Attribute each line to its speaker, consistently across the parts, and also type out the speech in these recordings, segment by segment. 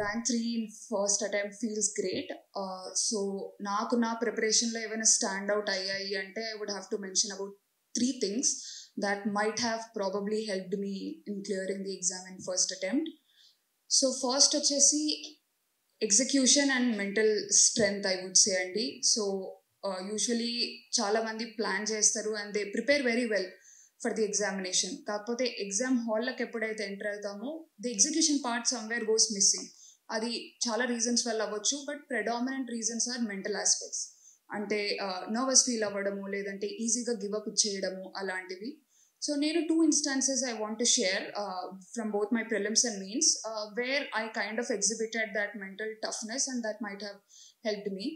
Speaker 1: rank 3 in first attempt feels great. So నాకు నా ప్రిపరేషన్లో ఏమైనా స్టాండ్ అవుట్ అయ్యాయి అంటే I would have to mention about 3 things that might have probably helped me in clearing the exam in first attempt. So first వచ్చేసి execution and mental strength I would say అండి. So usually చాలా మంది plan చేస్తారు and they prepare very well for the examination. కాకపోతే exam హాల్లోకి ఎప్పుడైతే enter అవుతామో the execution part somewhere goes missing. అది చాలా రీజన్స్ వల్ల అవ్వచ్చు, but predominant reasons are mental aspects. అంటే నర్వస్ ఫీల్ అవ్వడము, లేదంటే ఈజీగా గివప్ ఇచ్చేయడము, అలాంటివి. సో నేను 2 instances I want to share from both my prelims and mains where I kind of exhibited that mental toughness and that might have helped me.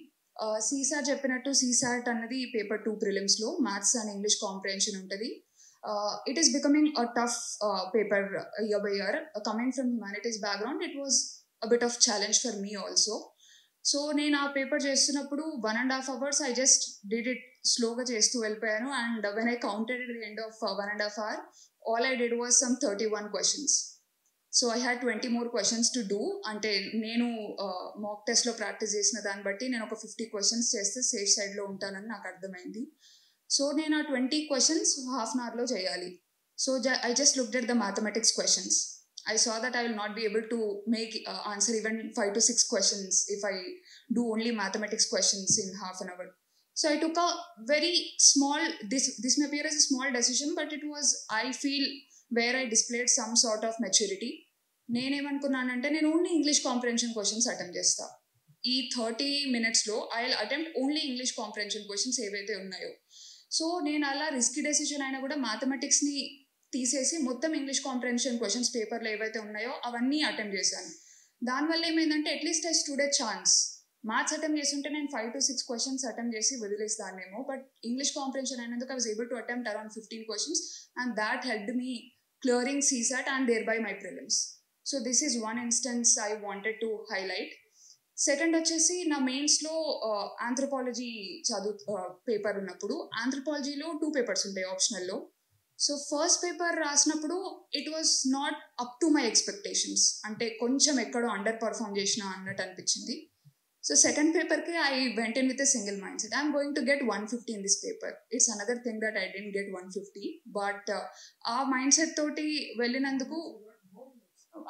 Speaker 1: CSAT చెప్పినట్టు CSAT అన్నది paper 2 ప్రిలిమ్స్లో maths and English comprehension ఉంటుంది. It is becoming a tough paper year by year. Coming from humanities background, it was a bit of challenge for me also. So నేను ఆ paper చేస్తున్నప్పుడు 1.5 hours I just did it స్లోగా చేస్తూ వెళ్ళిపోయాను. And when I counted at the end of 1.5 hour, all I did was some 31 questions. So I had 20 more questions to do. అంటే నేను మాక్ టెస్ట్లో practice చేసిన దాన్ని బట్టి నేను ఒక 50 questions చేస్తే సేఫ్ సైడ్లో ఉంటానని నాకు అర్థమైంది. సో నేను ఆ 20 questions హాఫ్ అన్ అవర్లో చేయాలి. So I just looked at the mathematics questions. I saw that I will not be able to make answer even 5 to 6 questions if I do only mathematics questions in half an hour. So I took a very small, this may appear as a small decision, but it was, I feel, where I displayed some sort of maturity. నేనేమనుకున్నానంటే నేను only English comprehension questions attempt చేస్తా. ఈ 30 minutesలో I will attempt only English comprehension questions ఏవైతే ఉన్నాయో. So నేను అలా risky decision అయినా కూడా మ్యాథమెటిక్స్ని తీసేసి మొత్తం ఇంగ్లీష్ కాంప్రిహెన్షన్ క్వశ్చన్స్ పేపర్లో ఏవైతే ఉన్నాయో అవన్నీ అటెంప్ట్ చేశాను. దానివల్ల ఏమైందంటే at least I stood a chance. Maths attempt చేస్తుంటే నేను 5 to 6 questions అటెంప్ట్ చేసి వదిలేస్తానేమో, బట్ ఇంగ్లీష్ కాంప్రిహెన్షన్ అయినందుకు I was able to attempt around 15 questions and that helped me clearing CSAT and thereby my prelims. So this is one instance I wanted to highlight. Second వచ్చేసి నా మెయిన్స్లో anthropology paper ఉన్నప్పుడు, ఆంథ్రోపాలజీలో 2 papers ఉంటాయి ఆప్షనల్లో. So first paper రాసినప్పుడు it was not up to my expectations. అంటే కొంచెం ఎక్కడో అండర్ పర్ఫామ్ చేసిన అన్నట్టు అనిపించింది. సో సెకండ్ పేపర్కి I went in with a single mindset. I'm going to get 150 in this paper. It's another thing that I didn't get 150, but ఆ mindset తోటి వెళ్ళినందుకు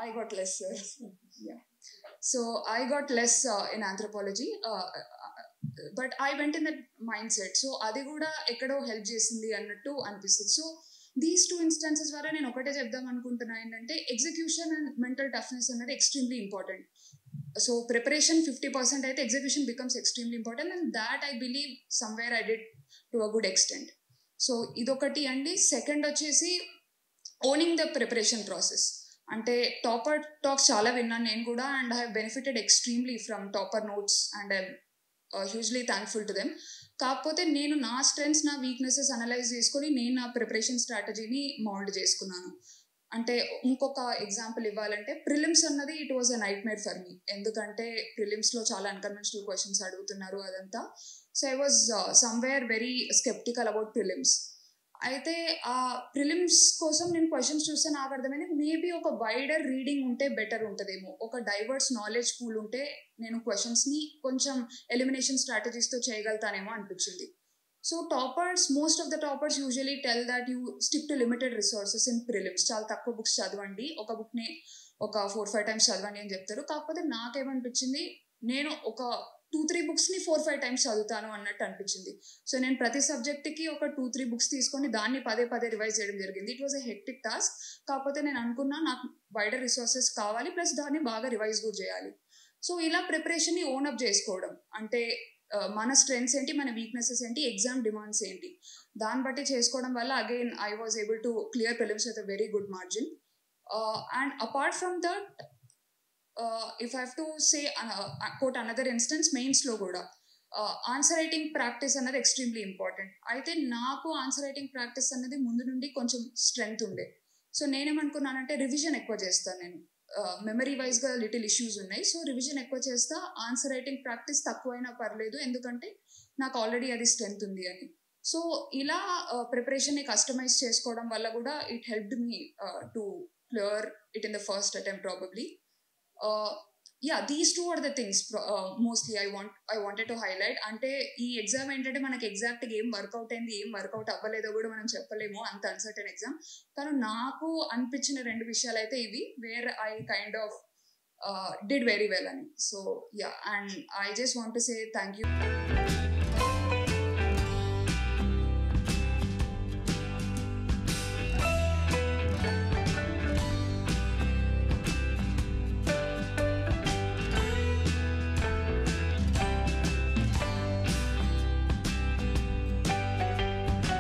Speaker 1: I got less. So I got less in anthropology, but I went in that mind set. So అది కూడా ఎక్కడో help చేసింది అన్నట్టు అనిపిస్తుంది. So these 2 instances వల్ల నేను ఒకటే చెప్దాం అనుకుంటున్నా ఏంటంటే ఎగ్జిక్యూషన్ అండ్ మెంటల్ టఫ్నెస్ అనేది ఎక్స్ట్రీమ్లీ ఇంపార్టెంట్. సో ప్రిపరేషన్ 50% అయితే execution becomes extremely important, and that I believe somewhere I did to a good extent. So ఇదొకటి అండి. సెకండ్ వచ్చేసి ఓనింగ్ ద ప్రిపరేషన్ ప్రాసెస్. అంటే టాపర్ టాక్స్ చాలా విన్నాను నేను కూడా, and I have benefited extremely from topper notes and I'm hugely thankful to them. కాకపోతే నేను నా స్ట్రెంగ్స్, నా వీక్నెసెస్ అనలైజ్ చేసుకొని నేను నా ప్రిపరేషన్ స్ట్రాటజీని మౌల్డ్ చేసుకున్నాను. అంటే ఇంకొక ఎగ్జాంపుల్ ఇవ్వాలంటే ప్రిలిమ్స్ అన్నది it was a nightmare for me. ఎందుకంటే ప్రిలిమ్స్లో చాలా అన్కన్వెన్షనల్ క్వశ్చన్స్ అడుగుతున్నారు అదంతా. So I was somewhere very skeptical about prelims. అయితే ఆ ప్రిలిమ్స్ కోసం నేను క్వశ్చన్స్ చూస్తే నాకు అర్థమైంది మేబీ ఒక వైడర్ రీడింగ్ ఉంటే బెటర్ ఉంటుందేమో, ఒక డైవర్స్ నాలెడ్జ్ పూల్ ఉంటే నేను క్వశ్చన్స్ని కొంచెం ఎలిమినేషన్ స్ట్రాటజీస్తో చేయగలుగుతానేమో అనిపించింది. So toppers, most of the toppers usually tell that you stick to limited resources in prelims. చాలా తక్కువ బుక్స్ చదవండి, ఒక బుక్ని ఒక 4-5 times చదవండి అని చెప్తారు. కాకపోతే నాకేమనిపించింది, నేను ఒక 2-3 booksని 4-5 times చదువుతాను అన్నట్టు అనిపించింది. సో నేను ప్రతి సబ్జెక్ట్కి ఒక 2-3 books తీసుకొని దాన్ని పదే రివైజ్ చేయడం జరిగింది. It was a hectic task. కాకపోతే నేను అనుకున్నా నాకు వైడర్ రిసోర్సెస్ కావాలి, ప్లస్ దాన్ని బాగా రివైజ్ కూడా చేయాలి. సో ఇలా ప్రిపరేషన్ని ఓన్అప్ చేసుకోవడం అంటే మన స్ట్రెంగ్స్ ఏంటి, మన వీక్నెసెస్ ఏంటి, ఎగ్జామ్ డిమాండ్స్ ఏంటి, దాన్ని బట్టి చేసుకోవడం వల్ల again I was able to clear prelims with a very good margin. And apart from that, if I have to say quote another instance, మెయిన్స్లో కూడా ఆన్సర్ రైటింగ్ ప్రాక్టీస్ అన్నది ఎక్స్ట్రీమ్లీ ఇంపార్టెంట్. అయితే నాకు ఆన్సర్ రైటింగ్ ప్రాక్టీస్ అన్నది ముందు నుండి కొంచెం strength ఉండే. సో నేనేమనుకున్నానంటే రివిజన్ ఎక్కువ చేస్తాను. నేను మెమరీ వైజ్గా లిటిల్ ఇష్యూస్ ఉన్నాయి. సో రివిజన్ ఎక్కువ చేస్తా, ఆన్సర్ రైటింగ్ ప్రాక్టీస్ తక్కువైనా పర్లేదు ఎందుకంటే నాకు ఆల్రెడీ అది స్ట్రెంగ్త్ ఉంది అని. సో ఇలా ప్రిపరేషన్ని కస్టమైజ్ చేసుకోవడం వల్ల కూడా it helped me to clear it in the first attempt probably. yeah, these two are the things mostly I wanted to highlight. అంటే ఈ ఎగ్జామ్ ఏంటంటే మనకి ఎగ్జాక్ట్ గా ఏం వర్కౌట్ అయింది ఏం వర్కౌట్ అవ్వలేదో కూడా మనం చెప్పలేము, అంత అన్సర్టన్ ఎగ్జామ్. కానీ నాకు అనిపించిన రెండు విషయాలు అయితే ఇవి, where I kind of did very well అని. So yeah, and I just want to say thank you.